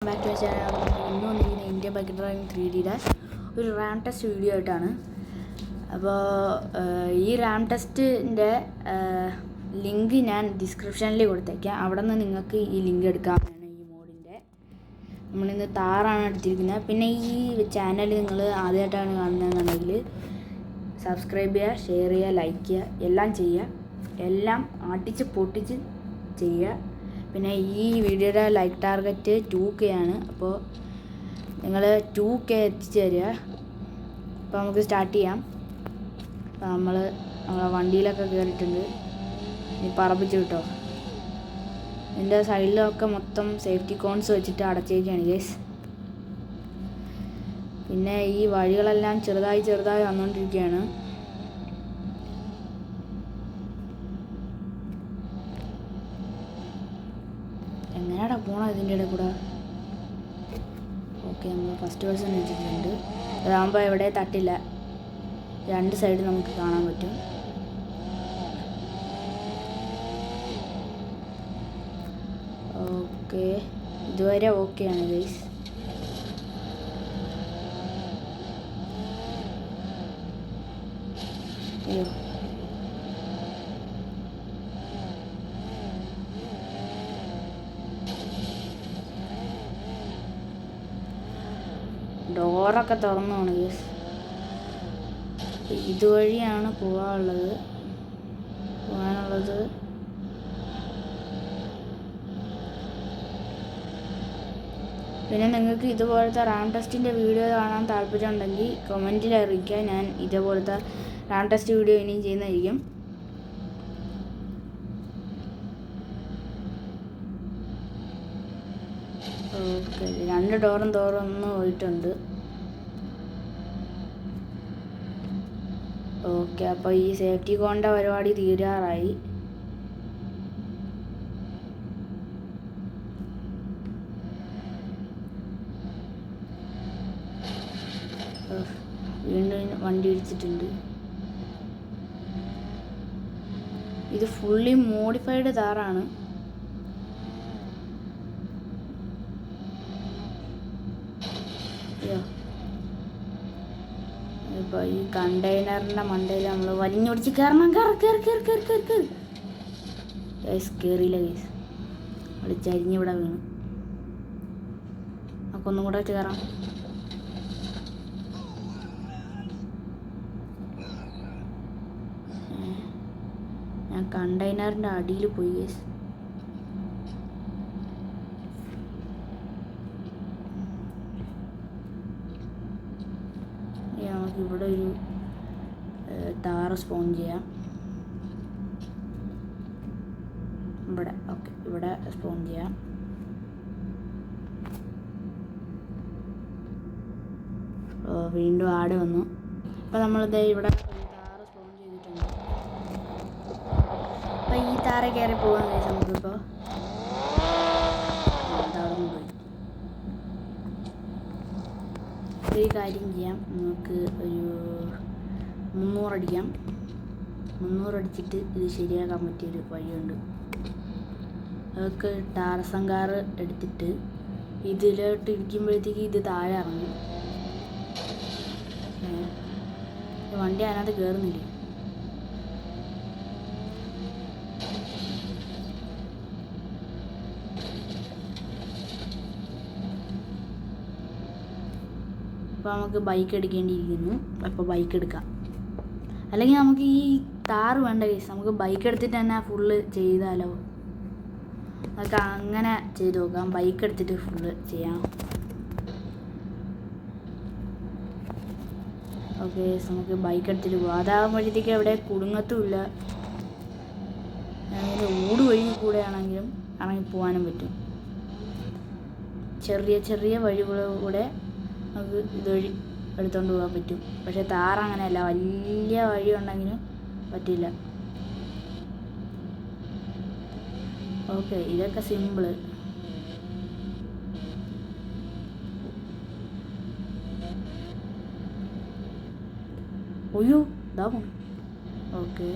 Back to channel. ഇന്ന് വന്നിരിക്കുന്ന India bike driving 3Dയുടെ ഒരു റാം ടെസ്റ്റ് വീഡിയോ ആയിട്ടാണ്. അപ്പോൾ ഈ റാം ടെസ്റ്റിൻ്റെ ലിങ്ക് ഞാൻ ഡിസ്ക്രിപ്ഷനിൽ കൊടുത്തേക്കാം. അവിടെ നിന്ന് നിങ്ങൾക്ക് ഈ ലിങ്ക് എടുക്കാവുന്നതാണ്. ഈ മോഡിൻ്റെ നമ്മളിന്ന് താറാണ് എടുത്തിരിക്കുന്നത്. പിന്നെ ഈ ചാനൽ നിങ്ങൾ ആദ്യമായിട്ടാണ് കാണുന്നതെന്നുണ്ടെങ്കിൽ സബ്സ്ക്രൈബ് ചെയ്യുക, ഷെയർ ചെയ്യുക, ലൈക്ക് ചെയ്യുക, എല്ലാം ചെയ്യുക. എല്ലാം ആട്ടിച്ച് പൊട്ടിച്ച് ചെയ്യുക. പിന്നെ ഈ വീഡിയോയുടെ ലൈക്ക് ടാർഗറ്റ് 2K ആണ്. അപ്പോൾ നിങ്ങൾ 2K എത്തിച്ച് തരിക. അപ്പോൾ നമുക്ക് സ്റ്റാർട്ട് ചെയ്യാം. അപ്പോൾ നമ്മളെ വണ്ടിയിലൊക്കെ കയറിയിട്ടുണ്ട്. ഇനി പറപ്പിച്ച് കിട്ടോ. ഇതിൻ്റെ സൈഡിലൊക്കെ മൊത്തം സേഫ്റ്റി കോൺസ് വെച്ചിട്ട് അടച്ചേക്കാണ് ഗൈസ്. പിന്നെ ഈ വഴികളെല്ലാം ചെറുതായി വന്നുകൊണ്ടിരിക്കുകയാണ്. എങ്ങനെയാടാ പോകണം ഇതിൻ്റെ ഇടയിൽ കൂടെ? ഓക്കെ, നമ്മൾ ഫസ്റ്റ് പേഴ്സൺ വെച്ചിട്ടുണ്ട്. അതാകുമ്പോൾ എവിടെ തട്ടില്ല. രണ്ട് സൈഡ് നമുക്ക് കാണാൻ പറ്റും. ഓക്കെ, ഇതുവരെ ഓക്കെയാണ് ഗൈസ്. അയ്യോ, ഡോറൊക്കെ തുറന്നാണ് ഗൈസ്. ഇതുവഴിയാണ് പോകാനുള്ളത്. പിന്നെ നിങ്ങൾക്ക് ഇതുപോലത്തെ റാം ടെസ്റ്റിൻ്റെ വീഡിയോ കാണാൻ താല്പര്യമുണ്ടെങ്കിൽ കമൻറ്റിൽ അറിയിക്കുക. ഞാൻ ഇതേപോലത്തെ റാം ടെസ്റ്റ് വീഡിയോ ഇനിയും ചെയ്യുന്നതായിരിക്കും. ഓക്കെ, രണ്ട് ഡോറും തുറന്ന് പോയിട്ടുണ്ട്. ഓക്കെ, അപ്പോൾ ഈ സേഫ്റ്റി കോണിൻ്റെ പരിപാടി തീരാറായി. വീണ്ടും വണ്ടി ഇടിച്ചിട്ടുണ്ട്. ഇത് ഫുള്ളി മോഡിഫൈഡ് താറാണ്. ഇപ്പോൾ ഈ കണ്ടെയ്നറിൻ്റെ മണ്ടയിൽ നമ്മൾ വലിഞ്ഞൊടിച്ച് കയറണം. ഗൈസ് കയറിയില്ല ഗൈസ്, ചരിഞ്ഞിവിടെ വീണു. നമുക്ക് ഒന്നും കൂടെ കയറാം. ഞാൻ കണ്ടെയ്നറിൻ്റെ അടിയിൽ പോയി ഗൈസ്. നമുക്ക് ഇവിടെ ഒരു താറ് സ്പോൺ ചെയ്യാം. ഇവിടെ ഓക്കെ, ഇവിടെ സ്പോൺ ചെയ്യാം. വീണ്ടും ആട് വന്നു. അപ്പോൾ നമ്മളിത് ഇവിടെ താറ് സ്പോൺ ചെയ്തിട്ടുണ്ട്. അപ്പോൾ ഈ താറ കയറി പോകാൻ കഴിയും നമുക്കിപ്പോൾ. അതവിടെ പോയി. ഒരു കാര്യം ചെയ്യാം, നമുക്ക് ഒരു 300 അടിക്കാം. 300 അടിച്ചിട്ട് ഇത് ശരിയാക്കാൻ പറ്റിയൊരു വഴിയുണ്ട്. അതൊക്കെ ടാർസൻ കാർ എടുത്തിട്ട് ഇതിലോട്ട് ഇരിക്കുമ്പോഴത്തേക്ക് ഇത് താഴെ ഇറങ്ങും. വണ്ടി അതിനകത്ത് കയറുന്നില്ല. അപ്പോൾ നമുക്ക് ബൈക്ക് എടുക്കേണ്ടിയിരിക്കുന്നു. അപ്പോൾ ബൈക്ക് എടുക്കാം. അല്ലെങ്കിൽ നമുക്ക് ഈ താറ് വേണ്ട കേസ്, നമുക്ക് ബൈക്ക് എടുത്തിട്ട് തന്നെ ഫുള്ള് ചെയ്താലോ? നമുക്ക് അങ്ങനെ ചെയ്ത് നോക്കാം. ബൈക്ക് എടുത്തിട്ട് ഫുള്ള് ചെയ്യാം. ഓക്കെ, നമുക്ക് ബൈക്ക് എടുത്തിട്ട് പോകാം. അതാകുമ്പോഴത്തേക്ക് എവിടെ കുടുങ്ങത്തുമില്ല. അങ്ങനെ ഊട് വഴി കൂടെ ആണെങ്കിലും പോകാനും പറ്റും. ചെറിയ വഴികളിലൂടെ നമുക്ക് ഇതുവഴി എടുത്തുകൊണ്ട് പോകാൻ പറ്റും. പക്ഷെ താറ് അങ്ങനെയല്ല, വലിയ വഴി ഉണ്ടെങ്കിലും പറ്റില്ല. ഓക്കെ, ഇതൊക്കെ സിമ്പിള്. ഒയ്യോ, ഇതാ പോണു. ഓക്കെ,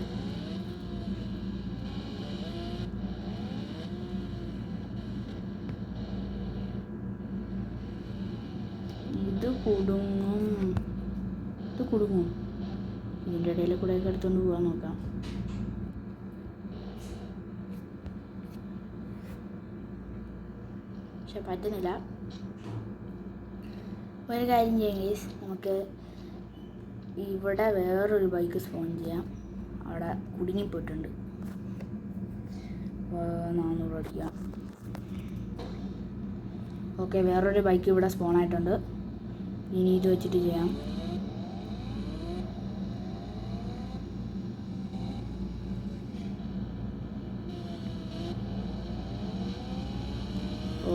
ഇത് കുടുങ്ങും. ഇതിൻ്റെ ഇടയിൽ കൂടെ ഒക്കെ എടുത്തുകൊണ്ട് പോകാൻ നോക്കാം. പക്ഷെ പറ്റുന്നില്ല. ഒരു കാര്യം ചെയ്യാം ഗൈസ്, നമുക്ക് ഇവിടെ വേറൊരു ബൈക്ക് സ്പോൺ ചെയ്യാം. അവിടെ കുടുങ്ങിപ്പോയിട്ടുണ്ട്. അപ്പോൾ 400 അടിക്കാം. ഓക്കെ, വേറൊരു ബൈക്ക് ഇവിടെ സ്പോൺ ആയിട്ടുണ്ട്. ഇനി ഇത് വെച്ചിട്ട് ചെയ്യാം.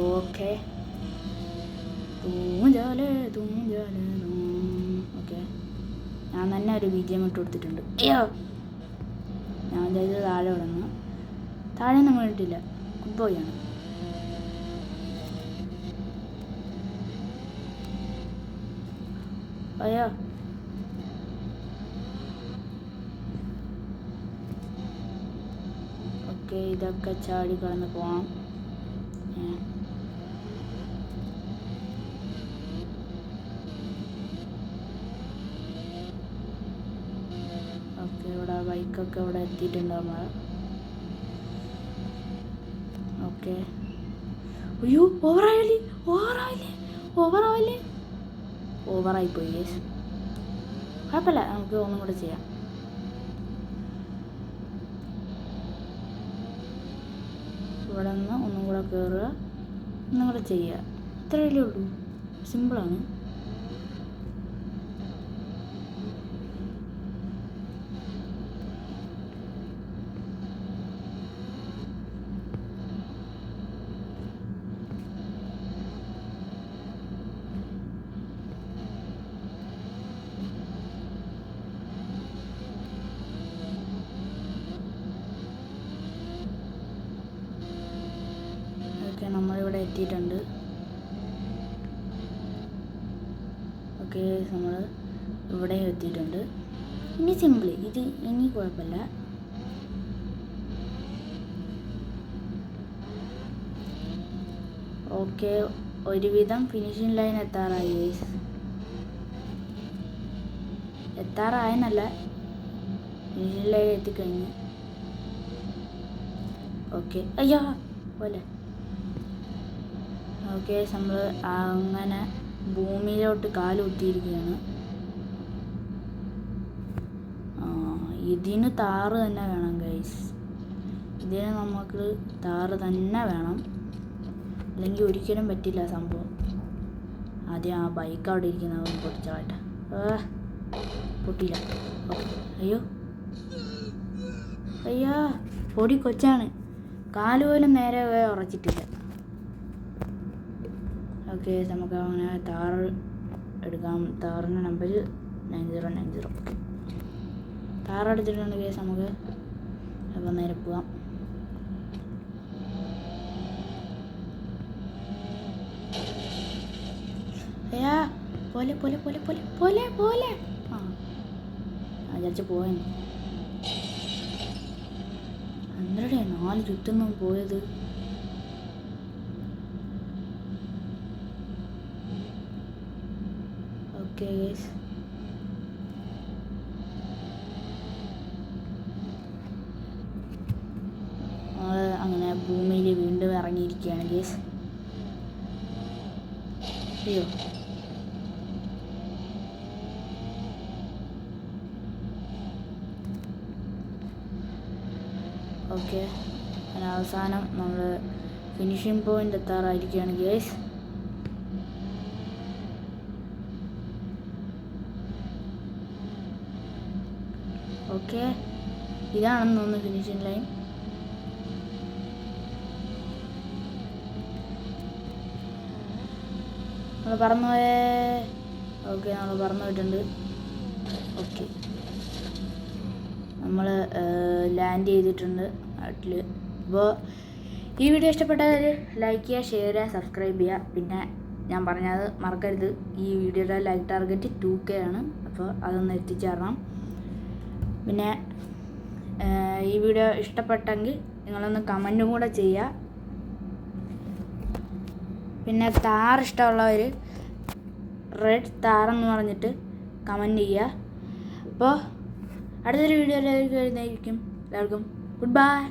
ഓക്കെ, ഓക്കെ, ഞാൻ തന്നെ ഒരു BGM ഇട്ട് കൊടുത്തിട്ടുണ്ട്. അയ്യോ, ഞാൻ വിചാരിച്ചത് താഴെ വിടുന്നു. താഴെ ഒന്നും വീണിട്ടില്ല. ഗുഡ് ബോയ് ആണ്. അയ്യോ, ഓക്കെ, ഇതൊക്കെ ചാടി കടന്ന് പോവാം. ഓക്കെ, ഇവിടെ ബൈക്കൊക്കെ ഇവിടെ എത്തിയിട്ടുണ്ട് നമ്മൾ. ഓക്കെ, അയ്യോ, ഓവറായിപ്പോയി ഗൈസ്. കുഴപ്പമില്ല, നമുക്ക് ഒന്നും കൂടെ ചെയ്യാം. ഇവിടെ നിന്ന് ഒന്നും കൂടെ കയറുക, ഒന്നും കൂടെ ചെയ്യുക. ഇത്രയല്ലേ ഉള്ളൂ, സിമ്പിളാണ്. നമ്മളിവിടെ എത്തിയിട്ടുണ്ട്. ഓക്കെ, നമ്മൾ ഇവിടെ എത്തിയിട്ടുണ്ട്. ഇനി സിമ്പിൾ, ഇത് ഇനി കുഴപ്പമില്ല. ഓക്കെ, ഒരുവിധം ഫിനിഷിംഗ് ലൈൻ എത്താറായി. എത്താറായെന്നല്ല, ഫിനിഷിംഗ് ലൈൻ എത്തിക്കഴിഞ്ഞു. ഓക്കെ, അയ്യോ പോലെ. ഓക്കെ, നമ്മൾ അങ്ങനെ ഭൂമിയിലോട്ട് കാലുകുത്തിയിരിക്കുകയാണ്. ഇതിന് താറ് തന്നെ വേണം ഗൈസ്. ഇതിന് നമുക്ക് താറ് തന്നെ വേണം, അല്ലെങ്കിൽ ഒരിക്കലും പറ്റില്ല സംഭവം. ആദ്യം ആ ബൈക്ക് അവിടെ ഇരിക്കുന്നവൻ പൊട്ടിച്ചാട്ടെ. പൊട്ടിയില്ല. അയ്യോ, പൊടി കൊച്ചാണ്. കാലുപോലും നേരെ ഉറച്ചിട്ടില്ല. ഓക്കെ, നമുക്ക് അങ്ങനെ താറ് എടുക്കാം. താറിൻ്റെ നമ്പർ 9090. ഓക്കെ, താറെടുത്തിട്ടുണ്ട് കേസ്. നമുക്ക് അപ്പോൾ നേരെ പോവാം. അയ്യാ, പോലെ പോലെ പോലെ പോലെ പോലെ പോലെ വിചാരിച്ച് പോയെന്ന്. 4 ചുറ്റൊന്നും പോയത്. ഓക്കെ ഗൈസ്, അങ്ങനെ ഭൂമിയിൽ വീണ്ടും ഇറങ്ങിയിരിക്കുകയാണ് ഗൈസ്. അയ്യോ, ഓക്കെ, അങ്ങനെ അവസാനം നമ്മൾ ഫിനിഷിംഗ് പോയിന്റ് എത്താറായിരിക്കുകയാണ് ഗൈസ്. ഓക്കെ, ഇതാണെന്ന് തോന്നുന്നു ഫിനിഷിംഗ് ലൈൻ. നമ്മൾ പറന്നു പോയേ. ഓക്കെ, നമ്മൾ പറന്നു പോയിട്ടുണ്ട്. ഓക്കെ, നമ്മൾ ലാൻഡ് ചെയ്തിട്ടുണ്ട് നാട്ടിൽ. അപ്പോൾ ഈ വീഡിയോ ഇഷ്ടപ്പെട്ടാൽ ലൈക്ക് ചെയ്യുക, ഷെയർ ചെയ്യുക, സബ്സ്ക്രൈബ് ചെയ്യുക. പിന്നെ ഞാൻ പറഞ്ഞത് മറക്കരുത്, ഈ വീഡിയോയുടെ ലൈക്ക് ടാർഗറ്റ് 2K ആണ്. അപ്പോൾ അതൊന്ന് എത്തിച്ചേരണം. പിന്നെ ഈ വീഡിയോ ഇഷ്ടപ്പെട്ടെങ്കിൽ നിങ്ങളൊന്ന് കമൻറ്റും കൂടെ ചെയ്യുക. പിന്നെ താർ ഇഷ്ടമുള്ളവർ റെഡ് താറെന്ന് പറഞ്ഞിട്ട് കമൻറ്റ് ചെയ്യുക. അപ്പോൾ അടുത്തൊരു വീഡിയോയിലേക്ക് വരുന്നതായിരിക്കും. എല്ലാവർക്കും ഗുഡ് ബൈ.